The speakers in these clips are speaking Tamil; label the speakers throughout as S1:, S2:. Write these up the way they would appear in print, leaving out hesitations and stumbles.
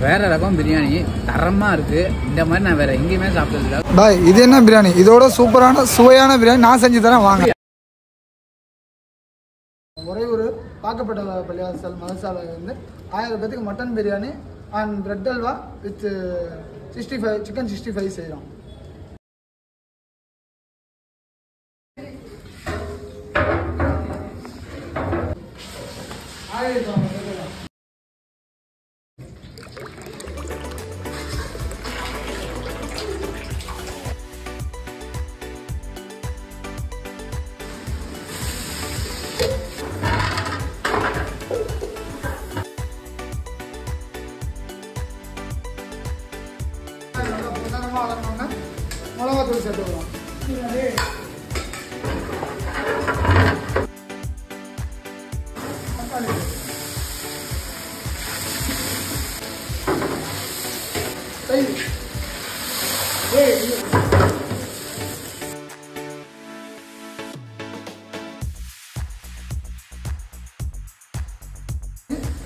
S1: வேற ரகம் பிரியாணி தரமா இருக்கு. இந்த மாதிரி நான் வேற எங்கேயுமே சாப்பிட்டது இல்லை.
S2: பாய் இது என்ன பிரியாணி? இதோட சூப்பரான சுவையான பிரியாணி நான் செஞ்சு தரேன் வாங்க. ஒரே ஒரு பாக்கப்பட்ட பள்ளிவாசல் மதசாலை வந்து 1000 பேத்துக்கு mutton biryani and bread halwa with 65 chicken 65 செய்கிறோம். மிளகாத்தூள் சேர்த்துக்கலாம்.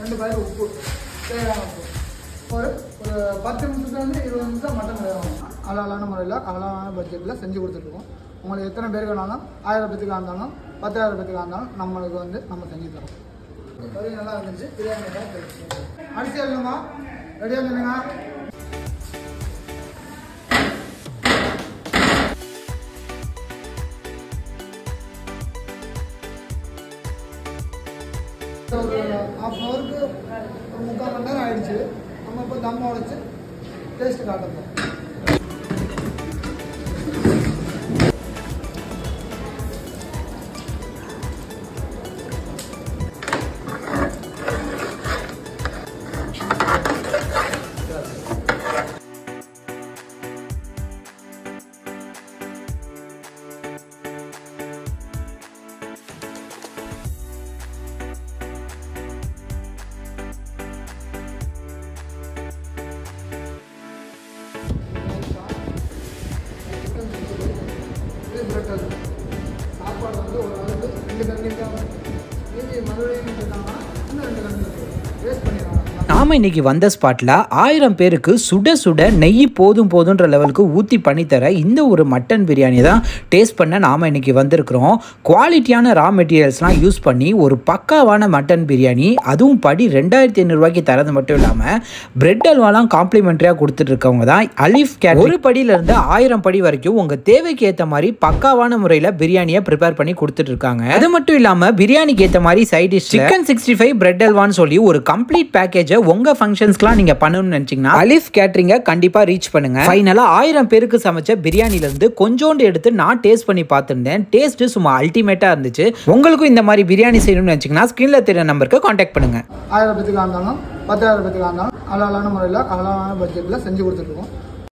S2: ரெண்டு பாய் உப்பு தேவையான உப்பு ஒரு 10 நிமிஷத்துலேருந்து 20 நிமிஷம் மட்டன் வேணும். அழகான முறையில் அழகான பட்ஜெட்டில் செஞ்சு கொடுத்துட்ருக்கோம். உங்களுக்கு எத்தனை பேருக்கு வேணாலும் 1000 பேத்துக்காக இருந்தாலும் 10,000 பேத்துக்காக இருந்தாலும் நம்மளுக்கு வந்து நம்ம செஞ்சு தரோம். கறி நல்லா இருந்துச்சு. பிரியாணி அரிசி இல்லைம்மா ரெடியாக இல்லைங்க. ஒரு ½ ஹவருக்கு ஒரு 3/4 மணி நேரம் ஆயிடுச்சு. நம்ம இப்போ தம் உடைச்சு டேஸ்ட் காட்டுறோம். சாப்பாடு வந்து ஒரு அளவுக்கு 2 கண்டிப்பாக மீதி மறுபடியும் இன்னும் 2 கண்டிப்பாக வேஸ்ட் பண்ணிடுவாங்க.
S3: நாம இன்னைக்கு வந்த ஸ்பாட்ல 1000 பேருக்கு சுட சுட நெய் போதுன்ற லெவலுக்கு ஊற்றி பண்ணித்தர இந்த ஒரு மட்டன் பிரியாணி தான் டேஸ்ட் பண்ண நாம இன்னைக்கு வந்திருக்கிறோம். குவாலிட்டியான ரா மெட்டீரியல்ஸ்லாம் யூஸ் பண்ணி ஒரு பக்காவான மட்டன் பிரியாணி, அதுவும் படி 2500 ரூபாய்க்கு தரது மட்டும் இல்லாமல் பிரெட் அல்வாலாம் காம்ப்ளிமெண்ட்ரியாக கொடுத்துட்டு இருக்கவங்க தான் அலிஃப் கேட்டரிங். ஒரு படியிலேருந்து 1000 படி வரைக்கும் உங்கள் தேவைக்கு ஏற்ற மாதிரி பக்காவான முறையில் பிரியாணியை ப்ரிப்பேர் பண்ணி கொடுத்துட்டு இருக்காங்க. அது மட்டும் இல்லாமல் பிரியாணிக்கு ஏற்ற மாதிரி சைட் டிஷ் சிக்கன் 65 பிரெட் அல்வான்னு சொல்லி ஒரு கம்ப்ளீட் பேக்கேஜை உங்க ஃபங்க்ஷன்ஸ்க்குலாம் நீங்க பண்ணணும்னு நினைச்சீங்கன்னா அலிஃப் கேட்டரிங்கை கண்டிப்பா ரீச் பண்ணுங்க. ஃபைனலா 1000 பேருக்கு சமைச்ச பிரியாணில இருந்து கொஞ்சோண்டு எடுத்து நான் டேஸ்ட் பண்ணி பார்த்திருந்தேன். டேஸ்ட் சும்மா அல்டிமேட்டா இருந்துச்சு. உங்களுக்கும் இந்த மாதிரி பிரியாணி செய்யணும்னு நினைச்சீங்கன்னா ஸ்கிரீன்ல தெரிய நம்பருக்கு கான்டாக்ட் பண்ணுங்க.
S2: 1000 பேத்துக்காக இருந்தாலும் 10,000 பேத்துக்காக இருந்தாலும் அழகான முறையில் அழகான பட்ஜெட்டில் செஞ்சு கொடுத்துருக்கோம்.